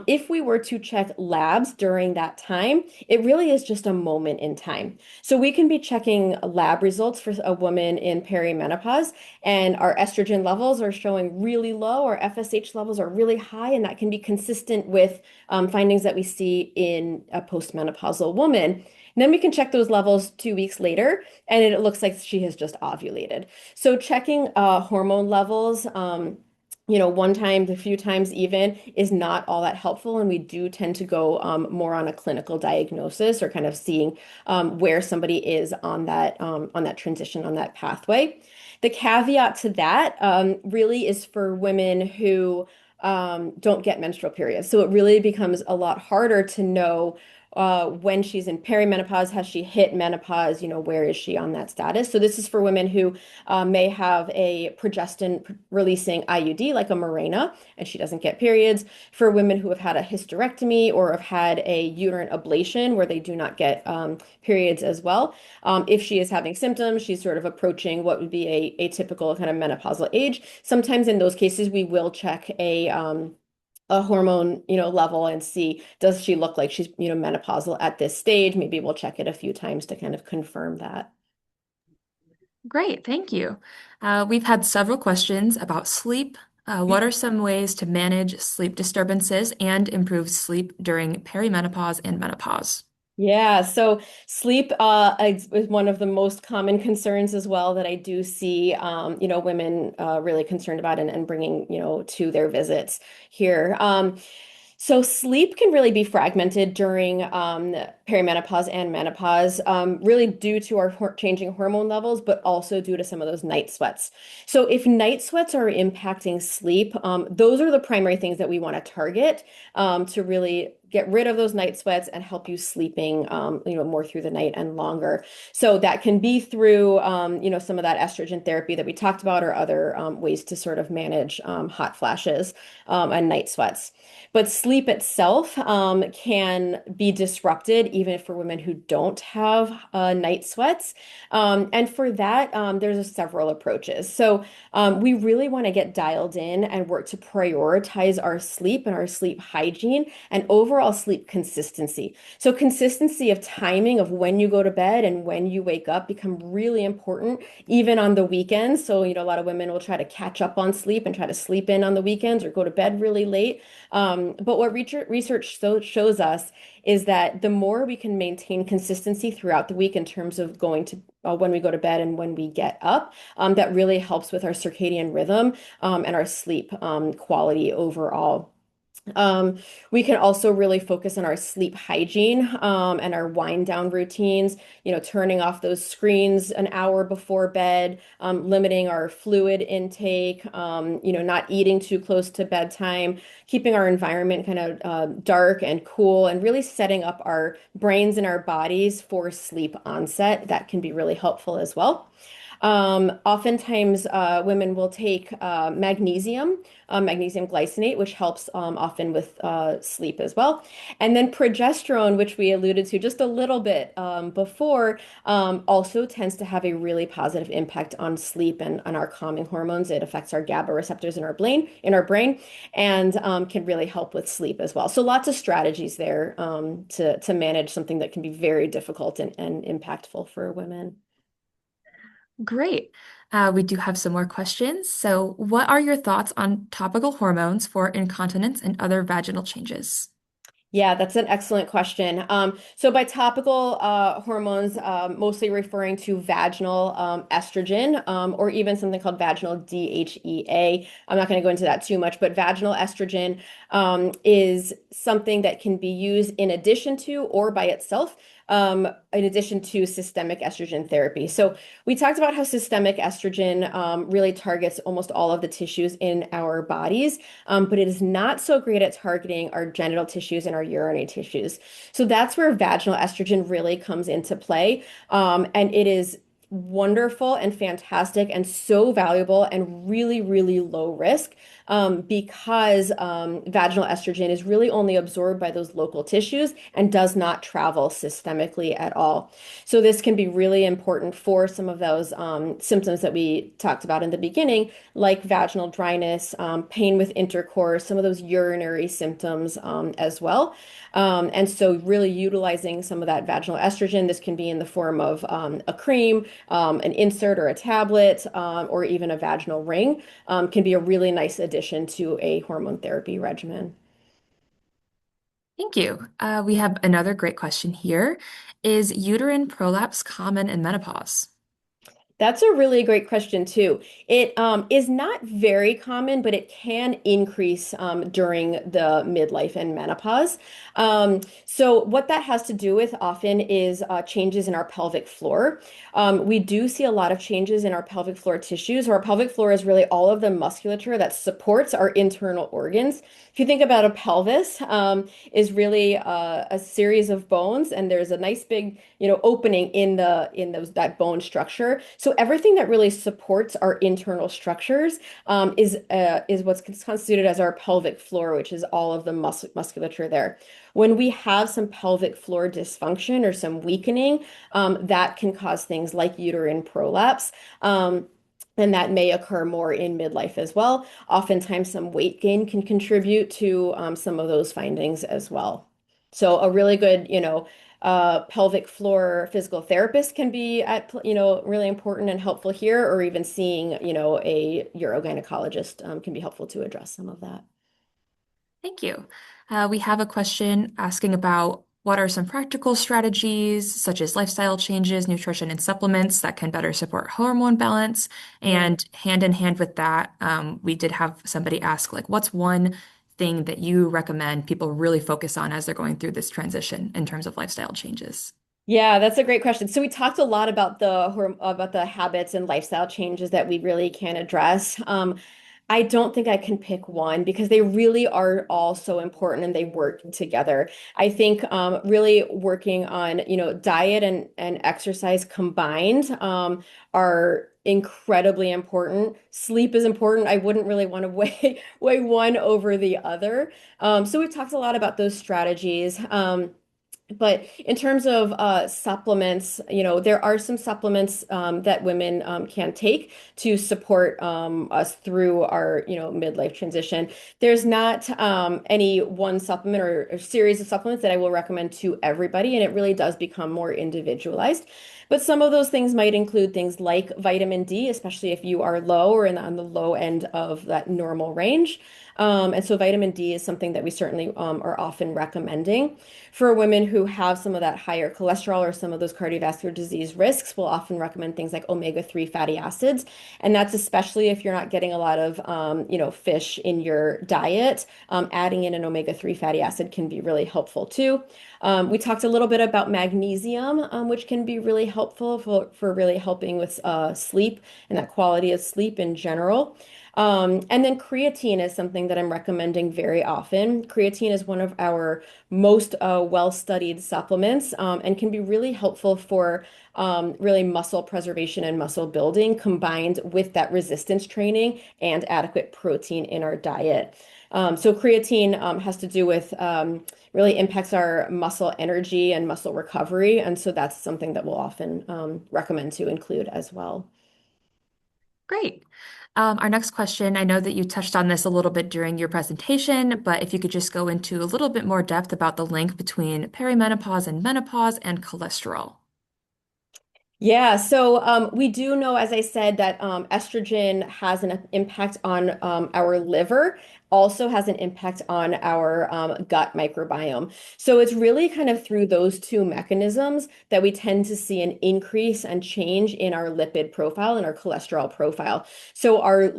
Speaker 2: if we were to check labs during that time, it really is just a moment in time. So we can be checking lab results for a woman in perimenopause, and our estrogen levels are showing really low, our FSH levels are really high, and that can be consistent with findings that we see in a postmenopausal woman. And then we can check those levels 2 weeks later, and it looks like she has just ovulated. So checking hormone levels, one time, a few times even, is not all that helpful, and we do tend to go more on a clinical diagnosis or kind of seeing where somebody is on that transition, on that pathway. The caveat to that really is for women who don't get menstrual periods. So it really becomes a lot harder to know when she's in perimenopause, has she hit menopause, where is she on that status? So this is for women who may have a progestin releasing IUD like a Mirena, and she doesn't get periods. For women who have had a hysterectomy or have had a uterine ablation where they do not get periods as well. If she is having symptoms, she's sort of approaching what would be a typical kind of menopausal age. Sometimes in those cases, we will check a hormone, level and see, does she look like she's, menopausal at this stage? Maybe we'll check it a few times to kind of confirm that.
Speaker 1: Great, thank you. We've had several questions about sleep. What are some ways to manage sleep disturbances and improve sleep during perimenopause and menopause?
Speaker 2: Yeah, so sleep is one of the most common concerns as well that I do see, women really concerned about and bringing, to their visits here. So sleep can really be fragmented during perimenopause and menopause, really due to our changing hormone levels, but also due to some of those night sweats. So if night sweats are impacting sleep, those are the primary things that we want to target to really get rid of those night sweats and help you sleeping, more through the night and longer. So that can be through, some of that estrogen therapy that we talked about, or other ways to sort of manage hot flashes and night sweats. But sleep itself can be disrupted even for women who don't have night sweats. And for that, there's several approaches. So we really want to get dialed in and work to prioritize our sleep and our sleep hygiene and overall sleep consistency. So consistency of timing of when you go to bed and when you wake up become really important, even on the weekends. So, a lot of women will try to catch up on sleep and try to sleep in on the weekends or go to bed really late. But what research shows us is that the more we can maintain consistency throughout the week in terms of going to when we go to bed and when we get up, that really helps with our circadian rhythm and our sleep quality overall. Um, we can also really focus on our sleep hygiene and our wind down routines, turning off those screens an hour before bed, limiting our fluid intake, not eating too close to bedtime, keeping our environment kind of dark and cool, and really setting up our brains and our bodies for sleep onset. That can be really helpful as well. Oftentimes, women will take magnesium glycinate, which helps often with sleep as well. And then progesterone, which we alluded to just a little bit before, also tends to have a really positive impact on sleep and on our calming hormones. It affects our GABA receptors in our brain, and can really help with sleep as well. So lots of strategies there to manage something that can be very difficult and impactful for women.
Speaker 1: Great. We do have some more questions. So, what are your thoughts on topical hormones for incontinence and other vaginal changes?
Speaker 2: Yeah, that's an excellent question. So by topical hormones, mostly referring to vaginal estrogen, or even something called vaginal DHEA. I'm not going to go into that too much, but vaginal estrogen is something that can be used in addition to or by itself, in addition to systemic estrogen therapy. So we talked about how systemic estrogen really targets almost all of the tissues in our bodies, but it is not so great at targeting our genital tissues and our urinary tissues. So that's where vaginal estrogen really comes into play. And it is wonderful and fantastic and so valuable and really, really low risk, because vaginal estrogen is really only absorbed by those local tissues and does not travel systemically at all. So this can be really important for some of those symptoms that we talked about in the beginning, like vaginal dryness, pain with intercourse, some of those urinary symptoms as well. And so really utilizing some of that vaginal estrogen, this can be in the form of a cream, an insert or a tablet, or even a vaginal ring, can be a really nice addition to a hormone therapy regimen.
Speaker 1: Thank you. We have another great question here. Is uterine prolapse common in menopause?
Speaker 2: That's a really great question too. It is not very common, but it can increase during the midlife and menopause. So what that has to do with often is changes in our pelvic floor. We do see a lot of changes in our pelvic floor tissues. Our pelvic floor is really all of the musculature that supports our internal organs. If you think about a pelvis, is really a series of bones, and there's a nice big, opening in those that bone structure. So everything that really supports our internal structures is what's constituted as our pelvic floor, which is all of the musculature there. When we have some pelvic floor dysfunction or some weakening, that can cause things like uterine prolapse. And that may occur more in midlife as well. Oftentimes, some weight gain can contribute to some of those findings as well. So, a really good, pelvic floor physical therapist can be really important and helpful here, or even seeing, a urogynecologist can be helpful to address some of that.
Speaker 1: Thank you. We have a question asking about what are some practical strategies, such as lifestyle changes, nutrition, and supplements that can better support hormone balance.
Speaker 2: Yeah.
Speaker 1: And hand in hand with that, we did have somebody ask, like, what's one thing that you recommend people really focus on as they're going through this transition in terms of lifestyle changes?
Speaker 2: Yeah, that's a great question. So we talked a lot about the habits and lifestyle changes that we really can address. I don't think I can pick one because they really are all so important and they work together. I think really working on, diet and exercise combined are incredibly important. Sleep is important. I wouldn't really want to weigh one over the other. So we've talked a lot about those strategies. But in terms of supplements, there are some supplements that women can take to support us through our, midlife transition. There's not any one supplement or series of supplements that I will recommend to everybody, and it really does become more individualized. But some of those things might include things like vitamin D, especially if you are low or on the low end of that normal range. And so vitamin D is something that we certainly are often recommending. For women who have some of that higher cholesterol or some of those cardiovascular disease risks, we'll often recommend things like omega-3 fatty acids. And that's especially if you're not getting a lot of, fish in your diet. Adding in an omega-3 fatty acid can be really helpful too. We talked a little bit about magnesium, which can be really helpful for really helping with sleep and that quality of sleep in general. And then creatine is something that I'm recommending very often. Creatine is one of our most well-studied supplements and can be really helpful for really muscle preservation and muscle building combined with that resistance training and adequate protein in our diet. So creatine has to do with really impacts our muscle energy and muscle recovery. And so that's something that we'll often recommend to include as well.
Speaker 1: Great. Our next question, I know that you touched on this a little bit during your presentation, but if you could just go into a little bit more depth about the link between perimenopause and menopause and cholesterol.
Speaker 2: Yeah, so we do know, as I said, that estrogen has an impact on our liver, also has an impact on our gut microbiome. So it's really kind of through those two mechanisms that we tend to see an increase and change in our lipid profile and our cholesterol profile. So our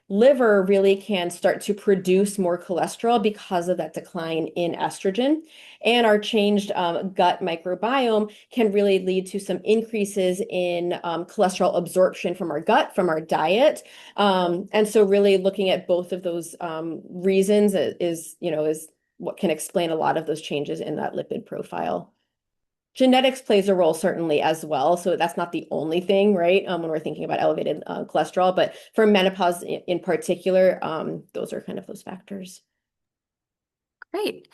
Speaker 2: liver really can start to produce more cholesterol because of that decline in estrogen. And our changed gut microbiome can really lead to some increases in cholesterol absorption from our gut, from our diet. And so really looking at both of those reasons is what can explain a lot of those changes in that lipid profile. Genetics plays a role certainly as well. So that's not the only thing, right? When we're thinking about elevated cholesterol, but for menopause in particular, those are kind of those factors.
Speaker 1: Great.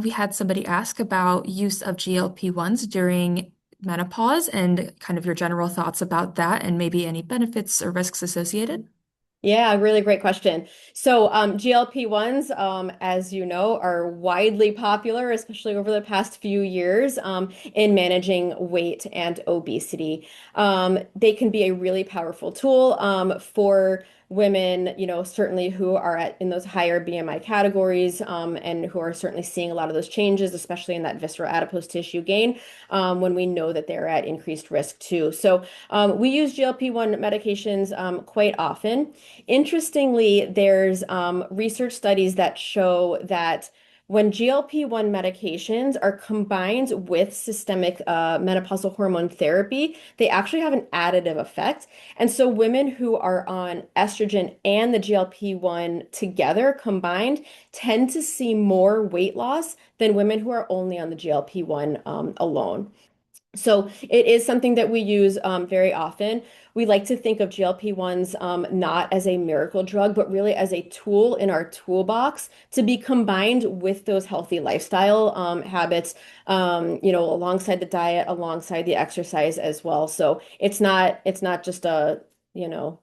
Speaker 1: We had somebody ask about use of GLP-1s during menopause and kind of your general thoughts about that and maybe any benefits or risks associated.
Speaker 2: Yeah, really great question. So, GLP-1s, as you know, are widely popular, especially over the past few years, in managing weight and obesity. They can be a really powerful tool, for women, certainly who are in those higher BMI categories, and who are certainly seeing a lot of those changes, especially in that visceral adipose tissue gain, when we know that they're at increased risk too. So, we use GLP-1 medications, quite often. Interestingly, there's research studies that show that when GLP-1 medications are combined with systemic menopausal hormone therapy, they actually have an additive effect. And so women who are on estrogen and the GLP-1 together combined tend to see more weight loss than women who are only on the GLP-1 alone. So it is something that we use very often. We like to think of GLP-1s not as a miracle drug, but really as a tool in our toolbox to be combined with those healthy lifestyle habits, alongside the diet, alongside the exercise as well. So it's not just you know,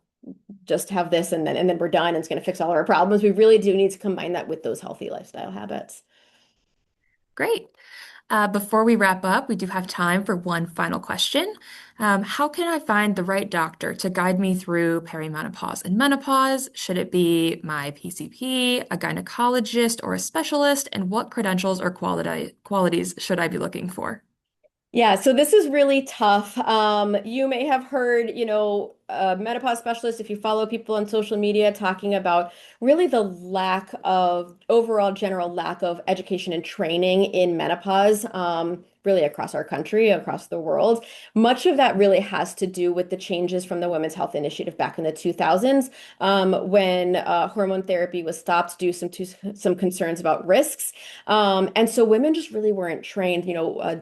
Speaker 2: just have this and then we're done and it's going to fix all our problems. We really do need to combine that with those healthy lifestyle habits.
Speaker 1: Great. Before we wrap up, we do have time for one final question. How can I find the right doctor to guide me through perimenopause and menopause? Should it be my PCP, a gynecologist, or a specialist? And what credentials or qualities should I be looking for?
Speaker 2: Yeah, so this is really tough. You may have heard, menopause specialists, if you follow people on social media, talking about really the lack of overall general lack of education and training in menopause, really across our country, across the world. Much of that really has to do with the changes from the Women's Health Initiative back in the 2000s, when hormone therapy was stopped due to some concerns about risks. And so women just really weren't trained,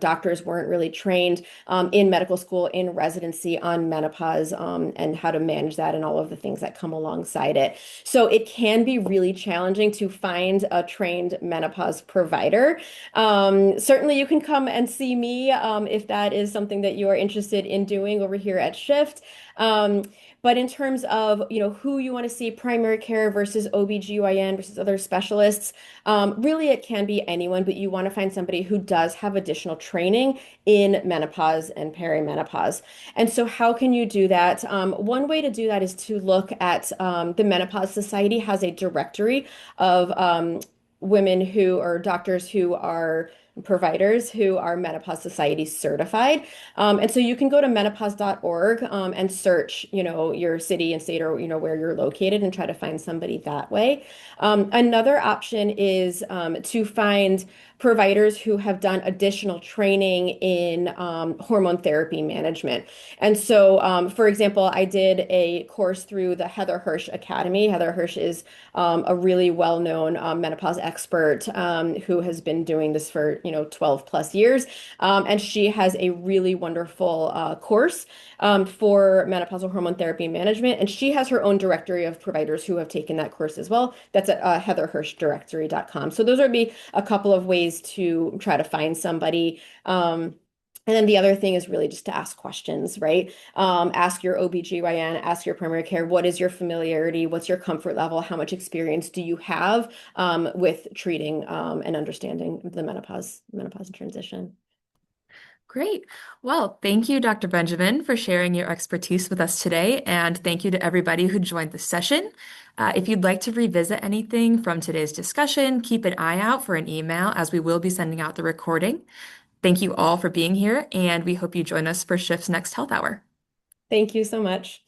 Speaker 2: doctors weren't really trained in medical school, in residency on menopause, and how to manage that and all of the things that come alongside it. So it can be really challenging to find a trained menopause provider. Certainly you can come and see me if that is something that you are interested in doing over here at Shift. Um, but in terms of, who you want to see, primary care versus OBGYN versus other specialists, really, it can be anyone, but you want to find somebody who does have additional training in menopause and perimenopause. And so, how can you do that? One way to do that is to look at the Menopause Society has a directory of women who are doctors who are providers who are Menopause Society certified. And so you can go to menopause.org and search, your city and state or, where you're located and try to find somebody that way. Another option is to find providers who have done additional training in hormone therapy management. And so, for example, I did a course through the Heather Hirsch Academy. Heather Hirsch is a really well-known menopause expert who has been doing this for, 12 plus years. And she has a really wonderful course for menopausal hormone therapy management. And she has her own directory of providers who have taken that course as well. That's at heatherhirschdirectory.com. So those would be a couple of ways to try to find somebody. And then the other thing is really just to ask questions, right? Ask your OBGYN, ask your primary care, what is your familiarity? What's your comfort level? How much experience do you have with treating and understanding the menopause and transition?
Speaker 1: Great. Well, thank you, Dr. Benjamin, for sharing your expertise with us today. And thank you to everybody who joined the session. If you'd like to revisit anything from today's discussion, keep an eye out for an email as we will be sending out the recording. Thank you all for being here, and we hope you join us for Shift's next Health Hour.
Speaker 2: Thank you so much.